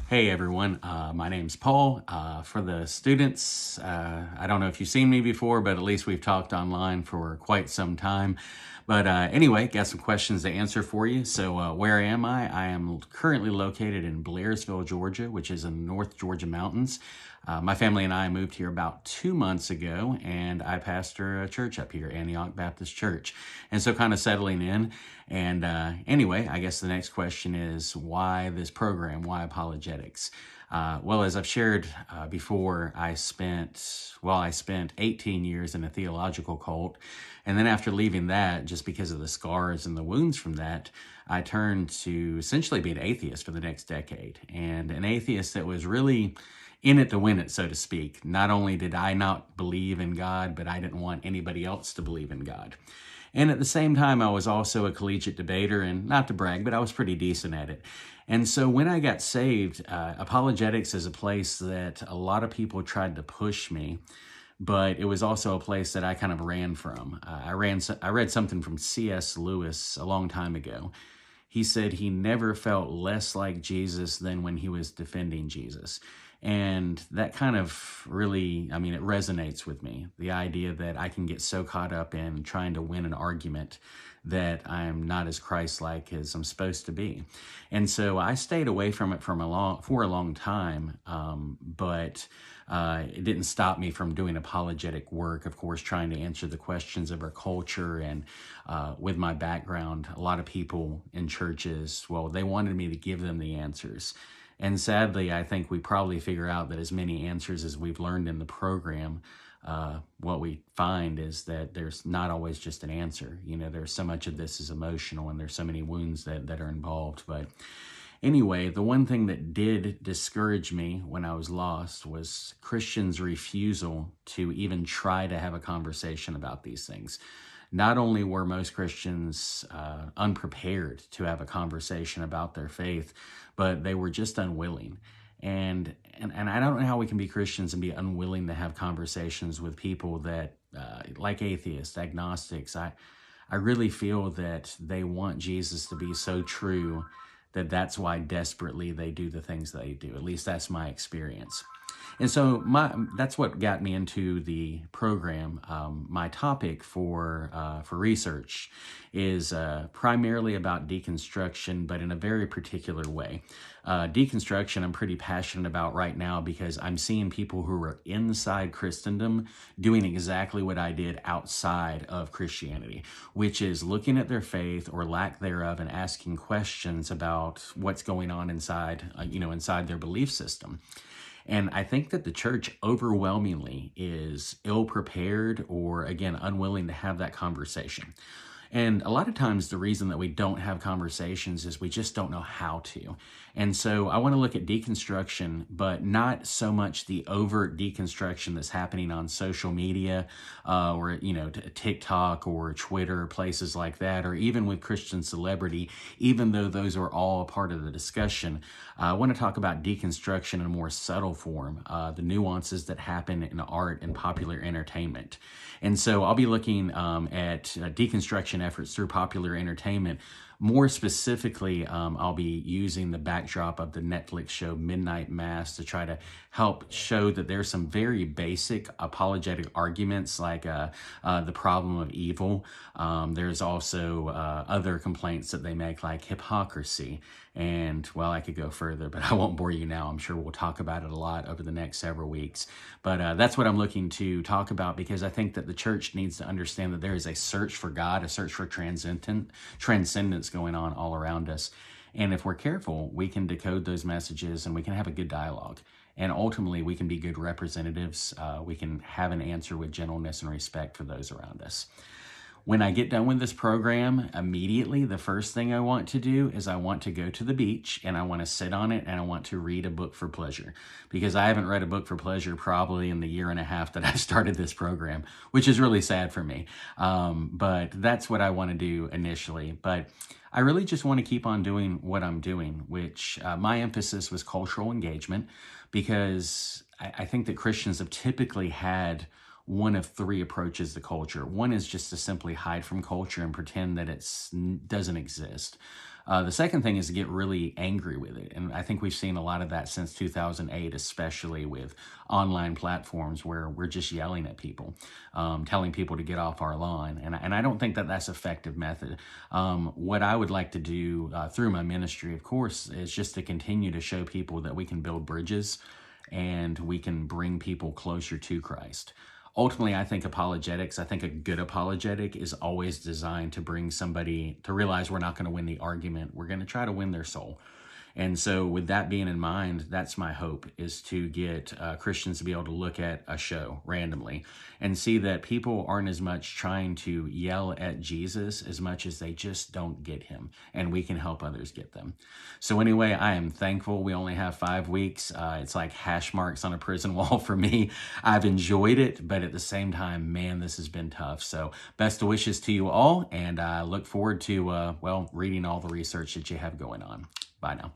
Hey everyone, my name's Paul. For the students, I don't know if you've seen me before, but at least we've talked online for quite some time. But anyway, got some questions to answer for you. So where am I? I am currently located in Blairsville, Georgia, which is in the North Georgia mountains. My family and I moved here about 2 months ago, and I pastor a church up here, Antioch Baptist Church. And so kind of settling in. And anyway, I guess the next question is why this program? Why apologetics? Well, as I've shared before, I spent 18 years in a theological cult. And then after leaving that, just because of the scars and the wounds from that, I turned to essentially be an atheist for the next decade. And an atheist that was really in it to win it, so to speak. Not only did I not believe in God, but I didn't want anybody else to believe in God. And at the same time, I was also a collegiate debater, and not to brag, but I was pretty decent at it. And so when I got saved, apologetics is a place that a lot of people tried to push me, but it was also a place that I kind of ran from. I read something from C.S. Lewis a long time ago. He said he never felt less like Jesus than when he was defending Jesus. And that kind of really, it resonates with me. The idea that I can get so caught up in trying to win an argument that I'm not as Christ-like as I'm supposed to be. And so I stayed away from it for a long time, but it didn't stop me from doing apologetic work, of course, trying to answer the questions of our culture. And with my background, a lot of people in churches, well, they wanted me to give them the answers. And sadly, I think we probably figure out that as many answers as we've learned in the program, what we find is that there's not always just an answer. There's so much of this is emotional, and there's so many wounds that are involved. But anyway, the one thing that did discourage me when I was lost was Christians' refusal to even try to have a conversation about these things. Not only were most Christians unprepared to have a conversation about their faith, but they were just unwilling. And I don't know how we can be Christians and be unwilling to have conversations with people that, like atheists, agnostics. I really feel that they want Jesus to be so true that that's why desperately they do the things they do. At least that's my experience. And so that's what got me into the program. My topic for research is primarily about deconstruction, but in a very particular way. Deconstruction I'm pretty passionate about right now because I'm seeing people who are inside Christendom doing exactly what I did outside of Christianity, which is looking at their faith or lack thereof and asking questions about what's going on inside their belief system. And I think that the church overwhelmingly is ill-prepared or, again, unwilling to have that conversation. And a lot of times the reason that we don't have conversations is we just don't know how to. And so I want to look at deconstruction, but not so much the overt deconstruction that's happening on social media or, TikTok or Twitter, places like that, or even with Christian celebrity, even though those are all a part of the discussion. I want to talk about deconstruction in a more subtle form, the nuances that happen in art and popular entertainment. And so I'll be looking at deconstruction efforts through popular entertainment. More specifically, I'll be using the backdrop of the Netflix show Midnight Mass to try to help show that there's some very basic apologetic arguments like the problem of evil. There's also other complaints that they make like hypocrisy. And, well, I could go further, but I won't bore you now. I'm sure we'll talk about it a lot over the next several weeks. But that's what I'm looking to talk about because I think that the church needs to understand that there is a search for God, a search for transcendence going on all around us. And if we're careful, we can decode those messages and we can have a good dialogue. And ultimately, we can be good representatives. We can have an answer with gentleness and respect for those around us. When I get done with this program, immediately the first thing I want to do is I want to go to the beach and I want to sit on it and I want to read a book for pleasure because I haven't read a book for pleasure probably in the year and a half that I've started this program, which is really sad for me. But that's what I want to do initially. But I really just want to keep on doing what I'm doing, which my emphasis was cultural engagement because I think that Christians have typically had one of three approaches to culture. One is just to simply hide from culture and pretend that it doesn't exist. The second thing is to get really angry with it. And I think we've seen a lot of that since 2008, especially with online platforms where we're just yelling at people, telling people to get off our lawn. And I don't think that that's an effective method. What I would like to do through my ministry, of course, is just to continue to show people that we can build bridges and we can bring people closer to Christ. Ultimately, I think apologetics, I think a good apologetic is always designed to bring somebody to realize we're not going to win the argument. We're going to try to win their soul. And so with that being in mind, that's my hope, is to get Christians to be able to look at a show randomly and see that people aren't as much trying to yell at Jesus as much as they just don't get him, and we can help others get them. So anyway, I am thankful we only have 5 weeks. It's like hash marks on a prison wall for me. I've enjoyed it, but at the same time, man, this has been tough. So best of wishes to you all, and I look forward to, reading all the research that you have going on. Bye now.